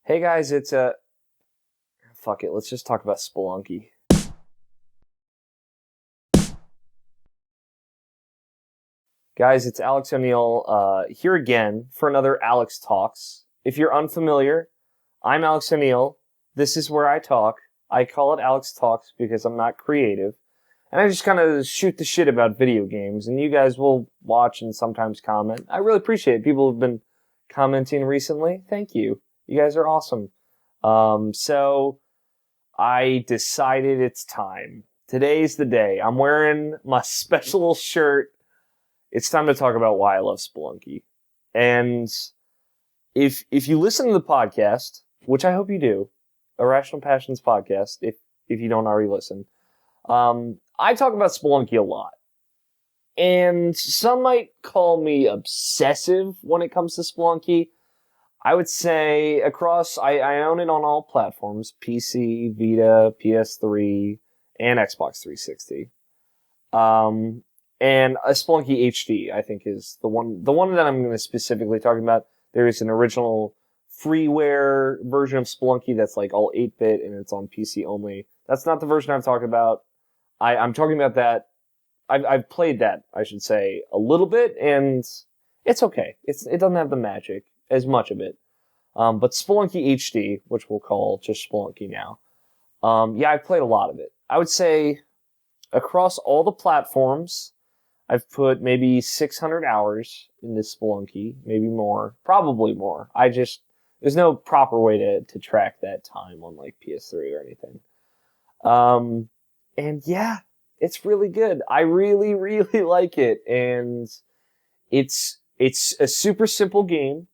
Hey guys, it's fuck it, let's just talk about Spelunky. Guys, it's Alex O'Neill here again for another Alex Talks. If you're unfamiliar, I'm Alex O'Neill. This is where I talk. I call it Alex Talks because I'm not creative. And I just kind of shoot the shit about video games, and you guys will watch and sometimes comment. I really appreciate it. People have been commenting recently. Thank you. You guys are awesome. So I decided it's time. Today's the day. I'm wearing my special shirt. It's time to talk about why I love Spelunky. And if you listen to the podcast, which I hope you do, Irrational Passions podcast, if you don't already listen, I talk about Spelunky a lot. And some might call me obsessive when it comes to Spelunky. I would say I own it on all platforms, PC, Vita, PS3, and Xbox 360. And a Spelunky HD, I think, is the one that I'm going to specifically talk about. There is an original freeware version of Spelunky that's like all 8-bit and it's on PC only. That's not the version I'm talking about. I'm talking about that. I've played that, I should say, a little bit, and it's okay. It doesn't have the magic as much of it. But Spelunky HD, which we'll call just Spelunky now, I've played a lot of it. I would say across all the platforms, I've put maybe 600 hours in this Spelunky, maybe more, probably more. There's no proper way to track that time on like PS3 or anything. And yeah, it's really good. I really, really like it. And it's a super simple game.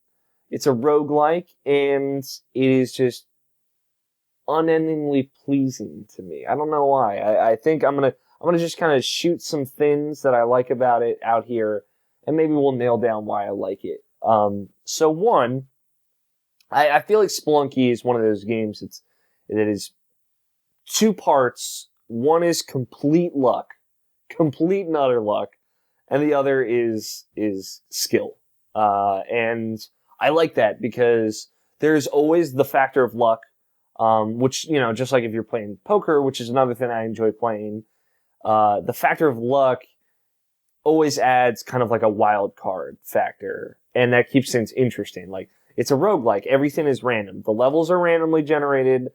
It's a roguelike, and it is just unendingly pleasing to me. I don't know why. I think I'm gonna just kind of shoot some things that I like about it out here, and maybe we'll nail down why I like it. So one, I feel like Spelunky is one of those games that is two parts. One is complete luck, complete and utter luck, and the other is skill. And I like that because there's always the factor of luck, which, just like if you're playing poker, which is another thing I enjoy playing, the factor of luck always adds kind of like a wild card factor, and that keeps things interesting. Like, it's a roguelike. Everything is random. The levels are randomly generated.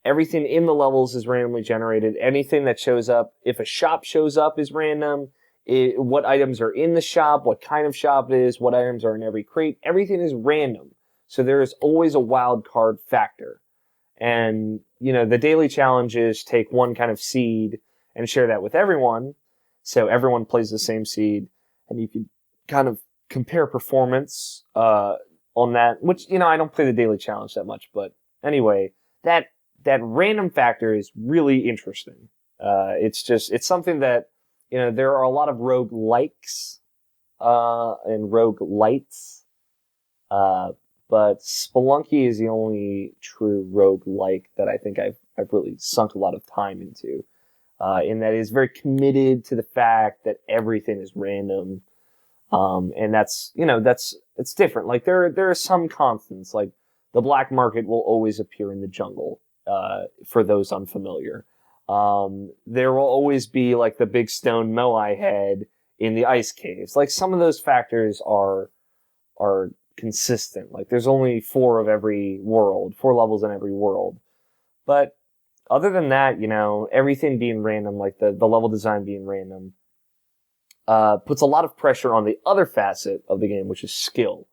Everything in the levels is randomly generated. Anything that shows up, if a shop shows up, is random. What items are in the shop, what kind of shop it is, what items are in every crate. Everything is random. So there is always a wild card factor. And, the daily challenges take one kind of seed and share that with everyone. So everyone plays the same seed. And you can kind of compare performance on that, which, I don't play the daily challenge that much. But anyway, that random factor is really interesting. It's something that, there are a lot of roguelikes and roguelites, but Spelunky is the only true roguelike that I think I've really sunk a lot of time into, in that it is very committed to the fact that everything is random, and it's different. Like there are some constants, like the black market will always appear in the jungle, for those unfamiliar. There will always be like the big stone moai head in the ice caves. Like, some of those factors are consistent. Like, there's only 4 levels in every world. But other than that, everything being random, like the level design being random, puts a lot of pressure on the other facet of the game, which is skill.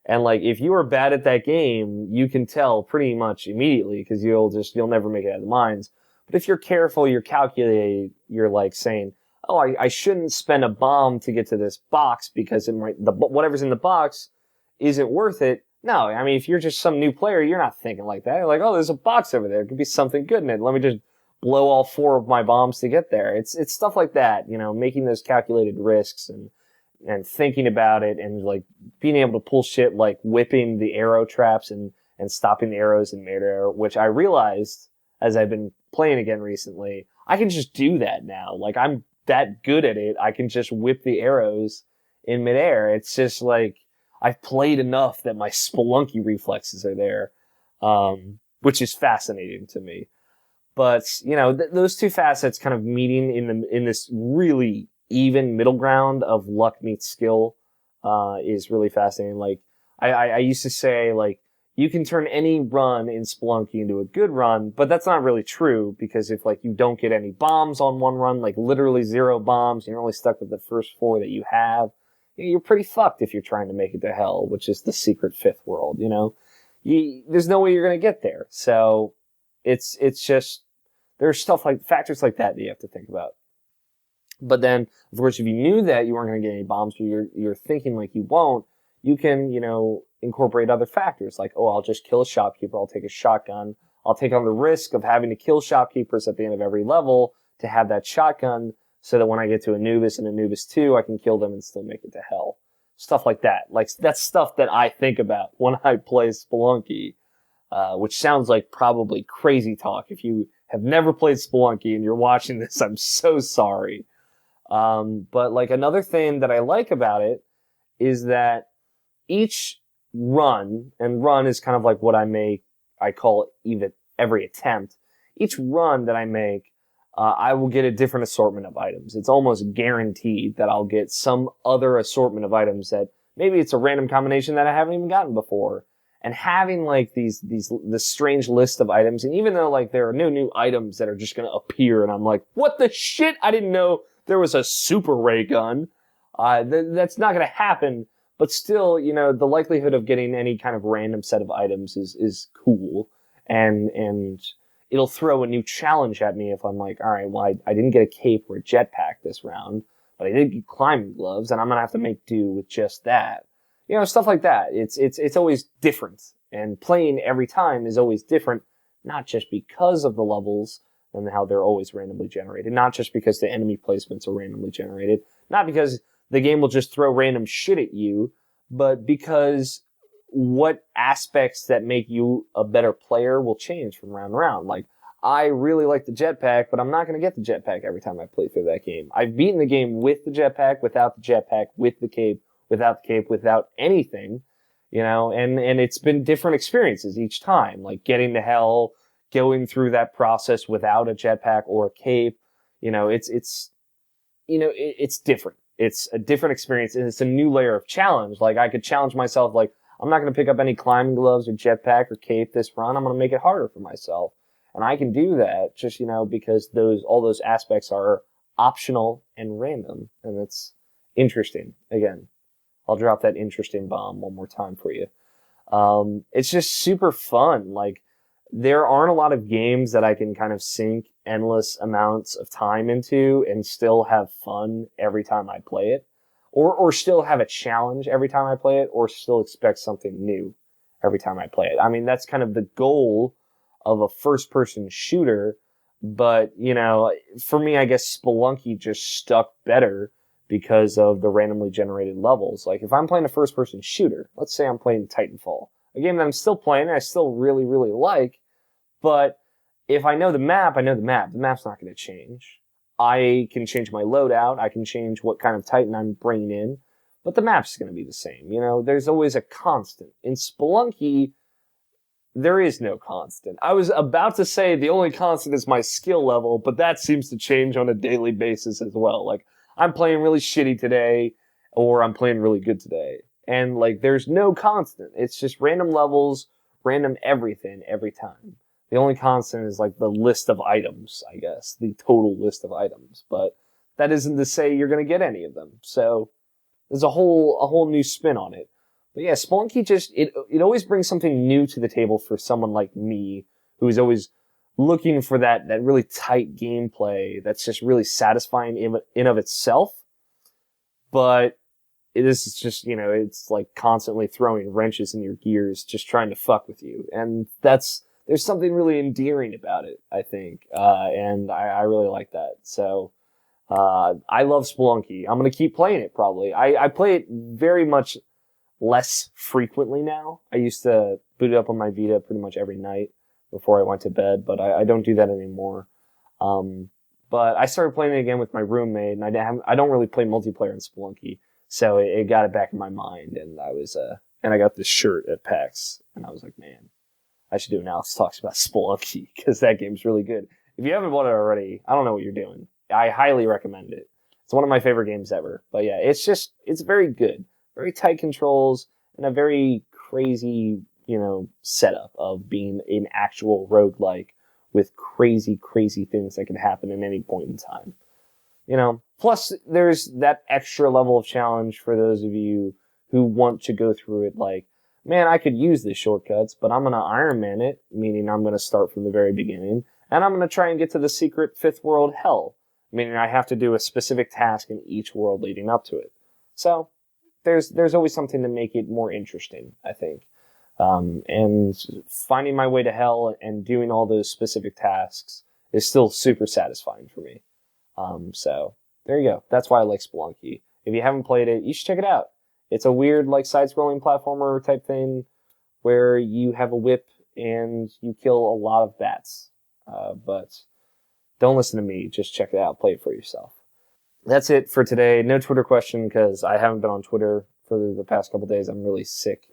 And like, if you are bad at that game, you can tell pretty much immediately, because you'll never make it out of the mines. But if you're careful, you're calculated, you're like saying, oh, I shouldn't spend a bomb to get to this box because whatever's in the box isn't worth it. No, I mean, if you're just some new player, you're not thinking like that. You're like, oh, there's a box over there. It could be something good in it. Let me just blow all 4 of my bombs to get there. It's stuff like that, making those calculated risks and thinking about it, and like being able to pull shit like whipping the arrow traps and stopping the arrows in midair, which I realized as I've been playing again recently, I can just do that now. Like, I'm that good at it. I can just whip the arrows in midair. It's just like, I've played enough that my Spelunky reflexes are there. which is fascinating to me. But, you know, those two facets kind of meeting in this really even middle ground of luck meets skill, is really fascinating. Like, I used to say, like, you can turn any run in Spelunky into a good run, but that's not really true, because if, like, you don't get any bombs on one run, like, literally 0 bombs, and you're only stuck with the first 4 that you have, you're pretty fucked if you're trying to make it to hell, which is the secret 5th world, you know? There's no way you're gonna get there. So, it's just, there's factors like that you have to think about. But then, of course, if you knew that you weren't going to get any bombs, but you're thinking like you won't, you can, you know, incorporate other factors like, oh, I'll just kill a shopkeeper, I'll take a shotgun, I'll take on the risk of having to kill shopkeepers at the end of every level to have that shotgun, so that when I get to Anubis and Anubis 2, I can kill them and still make it to hell. Stuff like that. Like, that's stuff that I think about when I play Spelunky, which sounds like probably crazy talk. If you have never played Spelunky and you're watching this, I'm so sorry. But like, another thing that I like about it is that each run, and run is kind of like what I call even every attempt. Each run that I make, I will get a different assortment of items. It's almost guaranteed that I'll get some other assortment of items that maybe it's a random combination that I haven't even gotten before. And having like this strange list of items, and even though like there are no new items that are just gonna appear, and I'm like, what the shit? I didn't know there was a super ray gun. That's not gonna happen. But still, you know, the likelihood of getting any kind of random set of items is cool, and it'll throw a new challenge at me if I'm like, all right, well, I didn't get a cape or a jetpack this round, but I did get climbing gloves, and I'm gonna have to make do with just that. You know, stuff like that. It's always different, and playing every time is always different, not just because of the levels and how they're always randomly generated, not just because the enemy placements are randomly generated, not because the game will just throw random shit at you, but because what aspects that make you a better player will change from round to round. Like, I really like the jetpack, but I'm not going to get the jetpack every time I play through that game. I've beaten the game with the jetpack, without the jetpack, with the cape, without the cape, without anything, you know, and it's been different experiences each time, like getting to hell, going through that process without a jetpack or a cape. You know, it's different. It's a different experience, and it's a new layer of challenge. Like, I could challenge myself, like, I'm not going to pick up any climbing gloves or jetpack or cape this run. I'm going to make it harder for myself. And I can do that just, you know, because all those aspects are optional and random. And it's interesting. Again, I'll drop that interesting bomb one more time for you. It's just super fun. Like, there aren't a lot of games that I can kind of sink endless amounts of time into and still have fun every time I play it. Or still have a challenge every time I play it, or still expect something new every time I play it. I mean, that's kind of the goal of a first-person shooter, but, you know, for me, I guess Spelunky just stuck better because of the randomly generated levels. Like, if I'm playing a first-person shooter, let's say I'm playing Titanfall, a game that I'm still playing and I still really, really like, but if I know the map, I know the map. The map's not going to change. I can change my loadout. I can change what kind of Titan I'm bringing in, but the map's going to be the same. You know, there's always a constant. In Spelunky, there is no constant. I was about to say the only constant is my skill level, but that seems to change on a daily basis as well. Like, I'm playing really shitty today, or I'm playing really good today. And, like, there's no constant. It's just random levels, random everything every time. The only constant is, like, the list of items, I guess. The total list of items. But that isn't to say you're going to get any of them. So there's a whole new spin on it. But yeah, Spelunky just, it always brings something new to the table for someone like me, who is always looking for that really tight gameplay that's just really satisfying in of itself. But it is just, you know, it's like constantly throwing wrenches in your gears, just trying to fuck with you. And there's something really endearing about it, I think. And I really like that. So, I love Spelunky. I'm going to keep playing it, probably. I play it very much less frequently now. I used to boot it up on my Vita pretty much every night before I went to bed, but I don't do that anymore. But I started playing it again with my roommate, and I don't really play multiplayer in Spelunky, so it got it back in my mind, and I got this shirt at PAX, and I was like, man, I should do an Alex Talks about Spelunky, because that game's really good. If you haven't bought it already, I don't know what you're doing. I highly recommend it. It's one of my favorite games ever. But yeah, it's very good. Very tight controls, and a very crazy, setup of being an actual roguelike with crazy, crazy things that can happen at any point in time. Plus there's that extra level of challenge for those of you who want to go through it like, man, I could use the shortcuts, but I'm going to Iron Man it, meaning I'm going to start from the very beginning, and I'm going to try and get to the secret fifth world hell, meaning I have to do a specific task in each world leading up to it. So there's always something to make it more interesting, I think. And finding my way to hell and doing all those specific tasks is still super satisfying for me. So there you go. That's why I like Spelunky. If you haven't played it, you should check it out. It's a weird, side-scrolling platformer type thing where you have a whip and you kill a lot of bats. But don't listen to me. Just check it out. Play it for yourself. That's it for today. No Twitter question because I haven't been on Twitter for the past couple days. I'm really sick.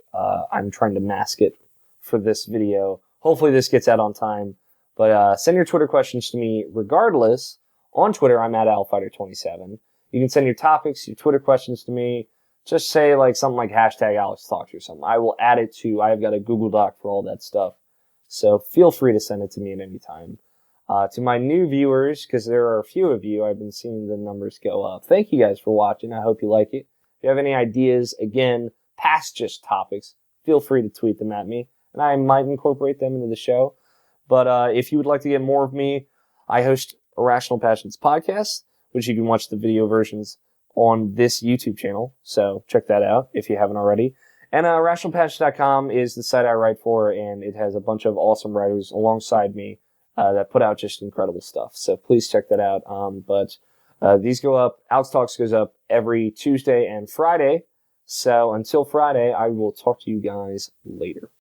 I'm trying to mask it for this video. Hopefully this gets out on time. But send your Twitter questions to me regardless. On Twitter, I'm at AlFighter27. You can send your topics, your Twitter questions to me. Just say something like #AlexTalks or something. I will add it to, I've got a Google Doc for all that stuff. So feel free to send it to me at any time. To my new viewers, because there are a few of you, I've been seeing the numbers go up. Thank you guys for watching. I hope you like it. If you have any ideas, again, past just topics, feel free to tweet them at me, and I might incorporate them into the show. But if you would like to get more of me, I host Irrational Passions podcast, which you can watch the video versions on this YouTube channel. So check that out if you haven't already. And irrationalpassions.com is the site I write for, and it has a bunch of awesome writers alongside me that put out just incredible stuff. So please check that out. But these go up. Alex Talks goes up every Tuesday and Friday. So until Friday, I will talk to you guys later.